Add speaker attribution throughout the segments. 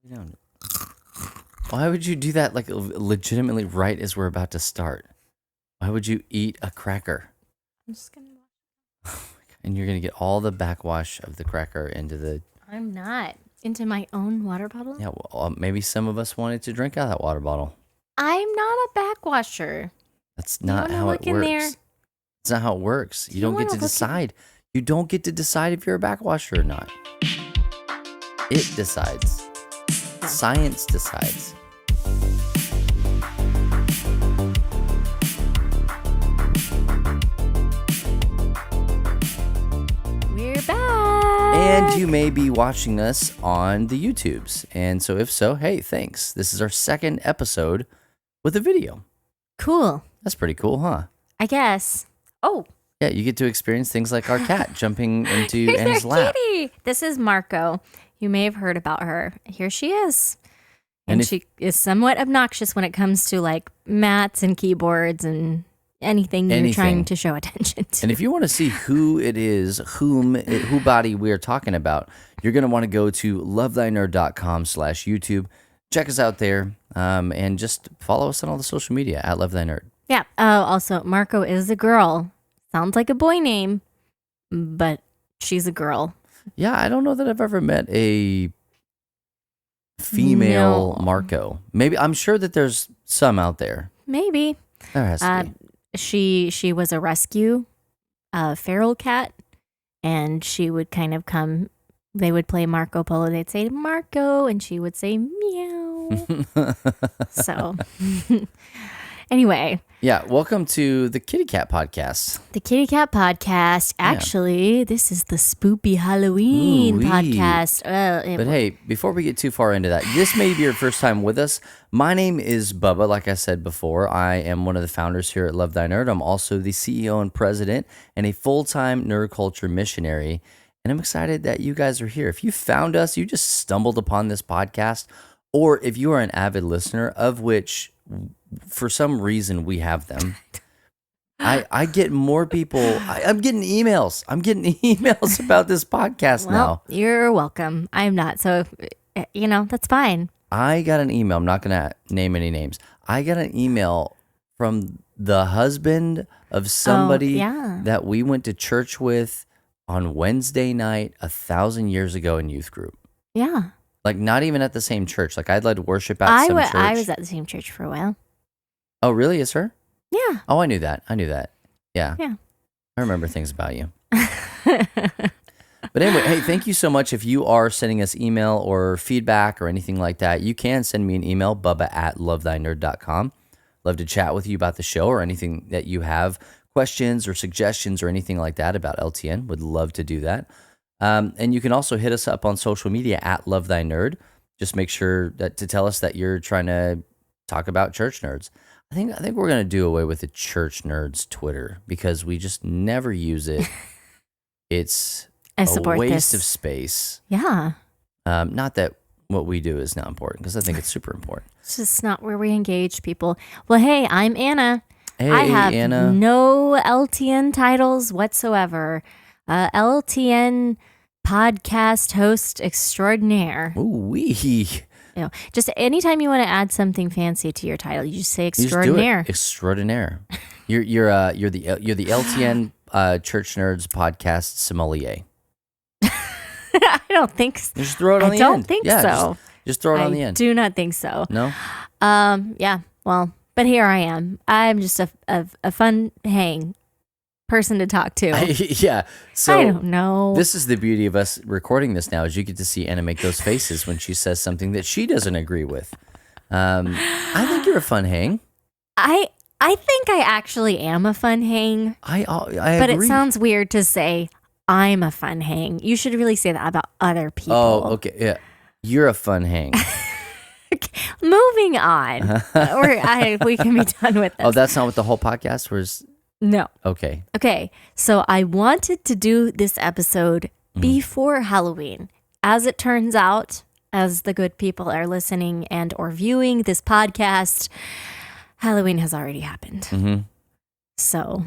Speaker 1: You know, why would you do that? Like legitimately, right as we're about to start. Why would you eat a cracker?
Speaker 2: I'm just gonna.
Speaker 1: And you're gonna get all the backwash of the cracker into the.
Speaker 2: I'm not into my own water bottle.
Speaker 1: Yeah, well, maybe some of us wanted to drink out of that water bottle.
Speaker 2: I'm not a backwasher.
Speaker 1: That's not how it works. That's not how it works. You don't get to decide. You don't get to decide if you're a backwasher or not. It decides.
Speaker 2: Yeah.
Speaker 1: Science decides.
Speaker 2: We're back.
Speaker 1: And you may be watching us on the YouTubes. And so if so, hey, thanks. This is our second episode with a video.
Speaker 2: Cool.
Speaker 1: That's pretty cool, huh?
Speaker 2: I guess. Oh.
Speaker 1: Yeah, you get to experience things like our cat jumping into
Speaker 2: Here's
Speaker 1: Anna's
Speaker 2: our
Speaker 1: lap.
Speaker 2: kitty. This is Marco. You may have heard about her. Here she is. And she is somewhat obnoxious when it comes to like mats and keyboards and anything you're trying to show attention to.
Speaker 1: And if you want to see who it is, who body we are talking about, you're going to want to go to lovethynerd.com/YouTube. Check us out there and just follow us on all the social media at lovethynerd.
Speaker 2: Yeah. Oh, also, Marco is a girl. Sounds like a boy name, but she's a girl.
Speaker 1: Yeah, I don't know that I've ever met a female Marco. Maybe I'm sure that there's some out there.
Speaker 2: Maybe.
Speaker 1: There has to be.
Speaker 2: She was a rescue feral cat, and she would kind of come. They would play Marco Polo. They'd say Marco, and she would say meow. So, anyway.
Speaker 1: Yeah, welcome to the Kitty Cat Podcast.
Speaker 2: The Kitty Cat Podcast. Actually, this is the Spoopy Halloween podcast.
Speaker 1: But hey, before we get too far into that, this may be your first time with us. My name is Bubba. Like I said before, I am one of the founders here at Love Thy Nerd. I'm also the CEO and president and a full-time nerd culture missionary. And I'm excited that you guys are here. If you found us, you just stumbled upon this podcast, or if you are an avid listener, of which for some reason we have them. I get more people. I'm getting emails. I'm getting emails about this podcast now.
Speaker 2: You're welcome. I'm not. So, that's fine.
Speaker 1: I got an email. I'm not going to name any names. I got an email from the husband of somebody that we went to church with on Wednesday night 1,000 years ago in youth group.
Speaker 2: Yeah.
Speaker 1: Like not even at the same church. Like I'd led worship at some church.
Speaker 2: I was at the same church for a while.
Speaker 1: Oh, really? Is her?
Speaker 2: Yeah.
Speaker 1: Oh, I knew that. Yeah.
Speaker 2: Yeah.
Speaker 1: I remember things about you. But anyway, hey, thank you so much. If you are sending us email or feedback or anything like that, you can send me an email, bubba@lovethynerd.com. Love to chat with you about the show or anything that you have, questions or suggestions or anything like that about LTN. Would love to do that. And you can also hit us up on social media at Love Thy Nerd. Just make sure that to tell us that you're trying to talk about church nerds. I think we're going to do away with the church nerds Twitter because we just never use it. It's a waste of space.
Speaker 2: Yeah.
Speaker 1: Not that what we do is not important because I think it's super important.
Speaker 2: It's just not where we engage people. Well, hey, I'm Anna.
Speaker 1: Hey,
Speaker 2: I have
Speaker 1: Anna.
Speaker 2: no LTN titles whatsoever. LTN podcast host extraordinaire.
Speaker 1: Ooh-wee.
Speaker 2: Just anytime you want to add something fancy to your title, you just say extraordinaire.
Speaker 1: You just do it. Extraordinaire. You're the LTN Church Nerds podcast sommelier.
Speaker 2: I don't think so.
Speaker 1: Just throw it on the end.
Speaker 2: I don't think so.
Speaker 1: Just throw it on the end.
Speaker 2: I do not think so.
Speaker 1: No?
Speaker 2: Yeah. Well, but here I am. I'm just a fun hang person to talk to.
Speaker 1: Yeah. So
Speaker 2: I don't know.
Speaker 1: This is the beauty of us recording this now is you get to see Anna make those faces when she says something that she doesn't agree with. I think you're a fun hang.
Speaker 2: I think I actually am a fun hang.
Speaker 1: I
Speaker 2: but
Speaker 1: agree.
Speaker 2: It sounds weird to say I'm a fun hang. You should really say that about other people.
Speaker 1: Oh, okay. Yeah. You're a fun hang.
Speaker 2: Moving on. We can be done with this.
Speaker 1: Oh, that's not what the whole podcast was?
Speaker 2: No.
Speaker 1: Okay.
Speaker 2: Okay. So I wanted to do this episode before Halloween. As it turns out, as the good people are listening and or viewing this podcast, Halloween has already happened.
Speaker 1: Mm-hmm.
Speaker 2: So,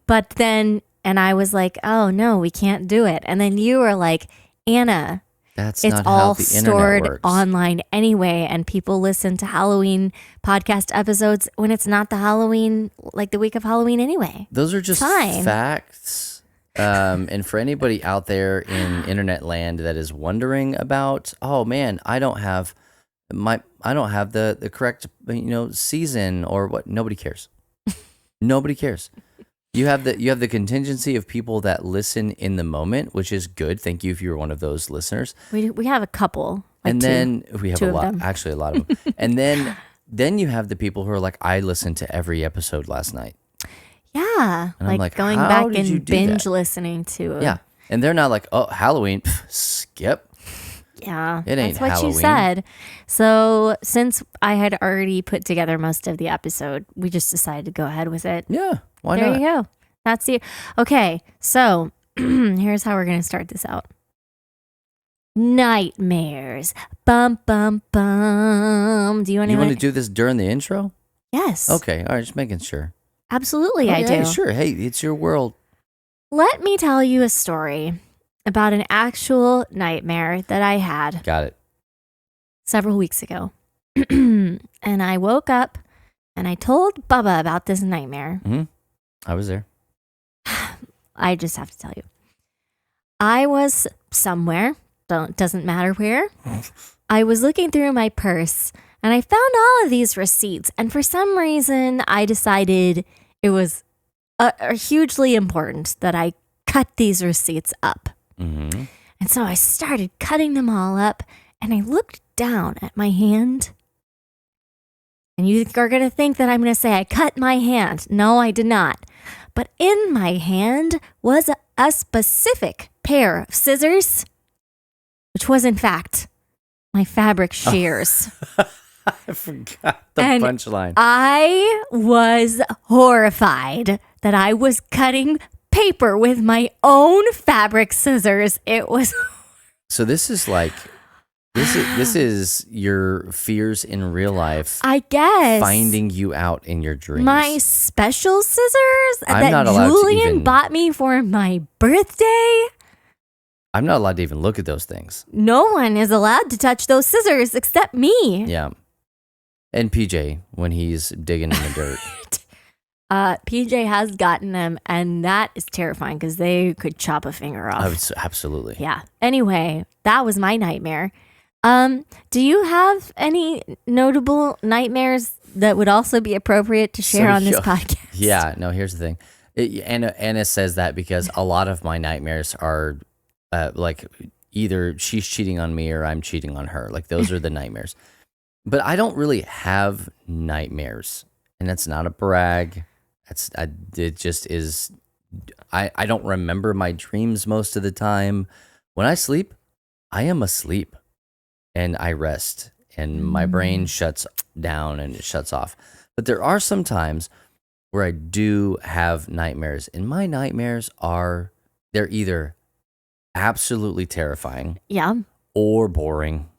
Speaker 2: but then, and I was like, oh no, we can't do it. And then you were like, Anna,
Speaker 1: That's
Speaker 2: it's
Speaker 1: not how
Speaker 2: all
Speaker 1: the internet
Speaker 2: stored
Speaker 1: works.
Speaker 2: online anyway, and people listen to Halloween podcast episodes when it's not the Halloween, like the week of Halloween anyway.
Speaker 1: Those are just
Speaker 2: Fine.
Speaker 1: facts. And for anybody out there in internet land that is wondering about, oh man, I don't have the correct season or what. Nobody cares. Nobody cares. You have the contingency of people that listen in the moment, which is good. Thank you if you're one of those listeners.
Speaker 2: We have a couple, like
Speaker 1: And then we have
Speaker 2: two
Speaker 1: a
Speaker 2: of
Speaker 1: lot,
Speaker 2: them.
Speaker 1: actually a lot of them. And then you have the people who are like, I listened to every episode last night.
Speaker 2: Yeah,
Speaker 1: And I'm like,
Speaker 2: going
Speaker 1: how
Speaker 2: back
Speaker 1: did you
Speaker 2: and
Speaker 1: do
Speaker 2: binge
Speaker 1: that?
Speaker 2: listening to.
Speaker 1: Yeah. And they're not like, oh, Halloween, skip.
Speaker 2: Yeah,
Speaker 1: It ain't
Speaker 2: that's what
Speaker 1: Halloween.
Speaker 2: you said. So since I had already put together most of the episode, we just decided to go ahead with it.
Speaker 1: Yeah. Why
Speaker 2: There
Speaker 1: not?
Speaker 2: you go. That's the okay. So here's how we're gonna start this out. Nightmares. Bum bum bum. Do you want
Speaker 1: You want
Speaker 2: to?
Speaker 1: to do this during the intro?
Speaker 2: Yes.
Speaker 1: Okay. All right. Just making sure.
Speaker 2: Absolutely,
Speaker 1: Oh,
Speaker 2: I
Speaker 1: yeah,
Speaker 2: do.
Speaker 1: Sure. Hey, it's your world.
Speaker 2: Let me tell you a story about an actual nightmare that I had
Speaker 1: Got it.
Speaker 2: several weeks ago. And I woke up and I told Bubba about this nightmare.
Speaker 1: I was there.
Speaker 2: I just have to tell you. I was somewhere, doesn't matter where. I was looking through my purse and I found all of these receipts. And for some reason, I decided it was hugely important that I cut these receipts up.
Speaker 1: Mm-hmm.
Speaker 2: And so I started cutting them all up and I looked down at my hand. And you are going to think that I'm going to say I cut my hand. No, I did not. But in my hand was a specific pair of scissors, which was in fact my fabric shears.
Speaker 1: I forgot the
Speaker 2: And
Speaker 1: punchline.
Speaker 2: I was horrified that I was cutting paper with my own fabric scissors. It was
Speaker 1: So this is like, this is your fears in real life
Speaker 2: I guess
Speaker 1: finding you out in your dreams.
Speaker 2: my special scissors
Speaker 1: I'm not
Speaker 2: that
Speaker 1: allowed to
Speaker 2: Julian
Speaker 1: even-
Speaker 2: bought me for my birthday.
Speaker 1: I'm not allowed to even look at those things.
Speaker 2: No one is allowed to touch those scissors except me.
Speaker 1: Yeah. And PJ when he's digging in the dirt.
Speaker 2: PJ has gotten them, and that is terrifying because they could chop a finger off.
Speaker 1: Absolutely.
Speaker 2: Yeah. Anyway, that was my nightmare. Do you have any notable nightmares that would also be appropriate to share on this podcast?
Speaker 1: Yeah, no, here's the thing. Anna says that because a lot of my nightmares are like either she's cheating on me or I'm cheating on her. Like those are the nightmares. But I don't really have nightmares. And that's not a brag. It just is. I don't remember my dreams most of the time. When I sleep, I am asleep and I rest and my brain shuts down and it shuts off. But there are some times where I do have nightmares, and my nightmares they're either absolutely terrifying
Speaker 2: Yeah.
Speaker 1: or boring.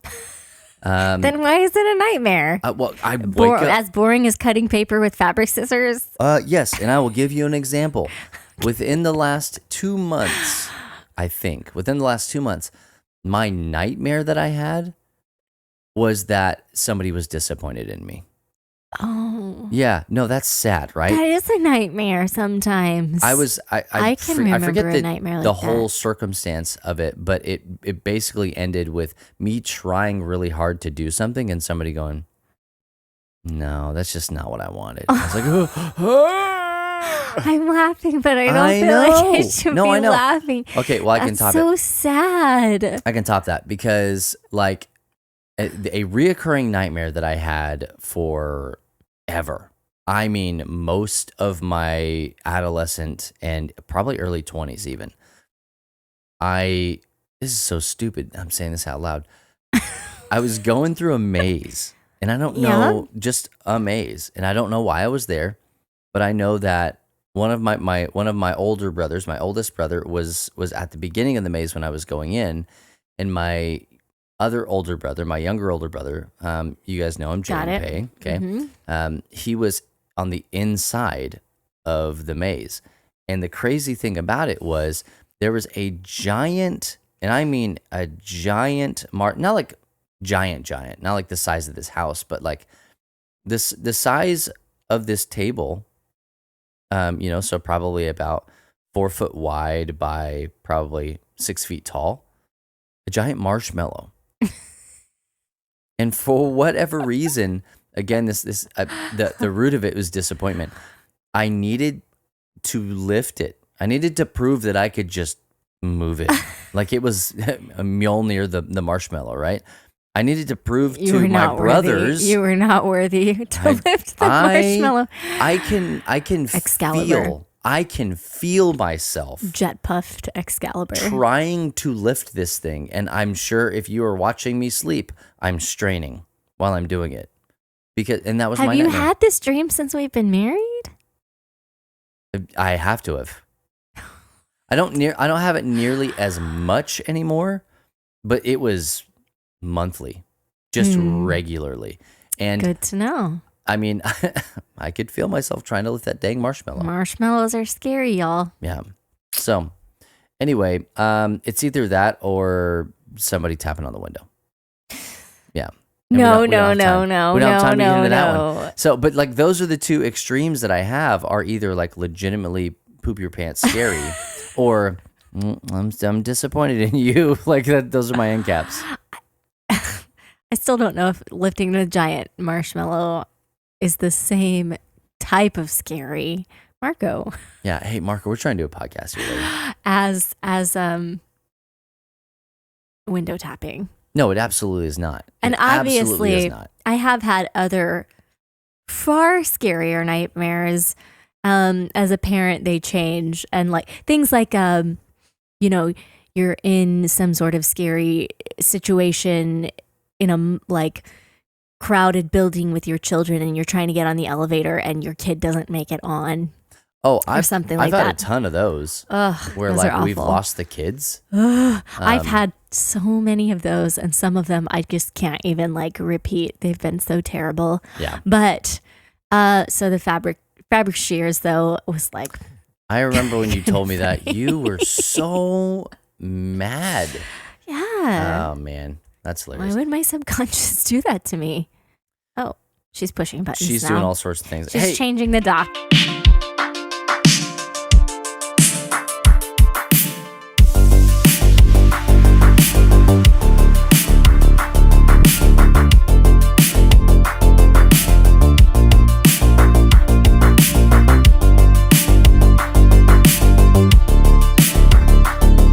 Speaker 2: Then why is it a nightmare?
Speaker 1: Well, I wake up.
Speaker 2: As boring as cutting paper with fabric scissors?
Speaker 1: Yes, and I will give you an example. Within the last 2 months, my nightmare that I had was that somebody was disappointed in me.
Speaker 2: Oh.
Speaker 1: Yeah, no, that's sad, right?
Speaker 2: That is a nightmare sometimes.
Speaker 1: I
Speaker 2: I can remember
Speaker 1: forget
Speaker 2: a nightmare like
Speaker 1: the
Speaker 2: that.
Speaker 1: whole circumstance of it, but it basically ended with me trying really hard to do something and somebody going, "No, that's just not what I wanted." I was like,
Speaker 2: I'm laughing, but I don't
Speaker 1: I
Speaker 2: feel like I
Speaker 1: know.
Speaker 2: should
Speaker 1: No,
Speaker 2: be
Speaker 1: I know.
Speaker 2: laughing.
Speaker 1: "Okay, well, I can
Speaker 2: That's
Speaker 1: top
Speaker 2: so
Speaker 1: it.
Speaker 2: sad.
Speaker 1: I can top that because like a reoccurring nightmare that I had forever. I mean, most of my adolescent and probably early 20s even. This is so stupid. I'm saying this out loud. I was going through a maze, and I don't know, just a maze, and I don't know why I was there, but I know that one of my older brothers, my oldest brother, was at the beginning of the maze when I was going in, and my other older brother, my younger older brother, you guys know him,
Speaker 2: Got
Speaker 1: Jay
Speaker 2: it.
Speaker 1: Pay. Okay,
Speaker 2: Mhm.
Speaker 1: he was on the inside of the maze, and the crazy thing about it was there was a giant and I mean a giant not like giant, not like the size of this house, but like the size of this table. So probably about 4 foot wide by probably 6 feet tall. A giant marshmallow. And for whatever reason, again, the root of it was disappointment. I needed to lift it. I needed to prove that I could just move it, like it was a Mjolnir, the marshmallow, right? I needed to prove to my brothers
Speaker 2: you were not worthy to lift the marshmallow.
Speaker 1: I can
Speaker 2: Excalibur.
Speaker 1: I can feel myself
Speaker 2: Jet puffed Excalibur
Speaker 1: trying to lift this thing, and I'm sure if you are watching me sleep, I'm straining while I'm doing it and that was my nightmare.
Speaker 2: Have you had this dream since we've been married?
Speaker 1: I have to have. I don't have it nearly as much anymore, but it was monthly, just regularly. And
Speaker 2: good to know.
Speaker 1: I mean, I could feel myself trying to lift that dang marshmallow.
Speaker 2: Marshmallows are scary, y'all.
Speaker 1: Yeah. So anyway, it's either that or somebody tapping on the window. Yeah.
Speaker 2: No.
Speaker 1: We don't have time to get into that one. So, but like those are the two extremes that I have are either like legitimately poop your pants scary or I'm disappointed in you. Like that, those are my end caps.
Speaker 2: I still don't know if lifting the giant marshmallow is the same type of scary, Marco.
Speaker 1: Yeah. Hey, Marco, we're trying to do a podcast here later.
Speaker 2: As window tapping.
Speaker 1: No, it absolutely is not.
Speaker 2: And obviously, I have had other far scarier nightmares. As a parent, they change, and like things like you're in some sort of scary situation in a like crowded building with your children, and you're trying to get on the elevator, and your kid doesn't make it on.
Speaker 1: Oh,
Speaker 2: I've had
Speaker 1: a ton of those. Where
Speaker 2: those
Speaker 1: like we've lost the kids.
Speaker 2: I've had so many of those, and some of them I just can't even like repeat. They've been so terrible.
Speaker 1: Yeah.
Speaker 2: But so the fabric shears though was like.
Speaker 1: I remember when you told me that you were so mad.
Speaker 2: Yeah.
Speaker 1: Oh man, that's hilarious.
Speaker 2: Why would my subconscious do that to me? Oh, she's pushing buttons.
Speaker 1: She's
Speaker 2: now.
Speaker 1: doing all sorts of things.
Speaker 2: She's changing the dock.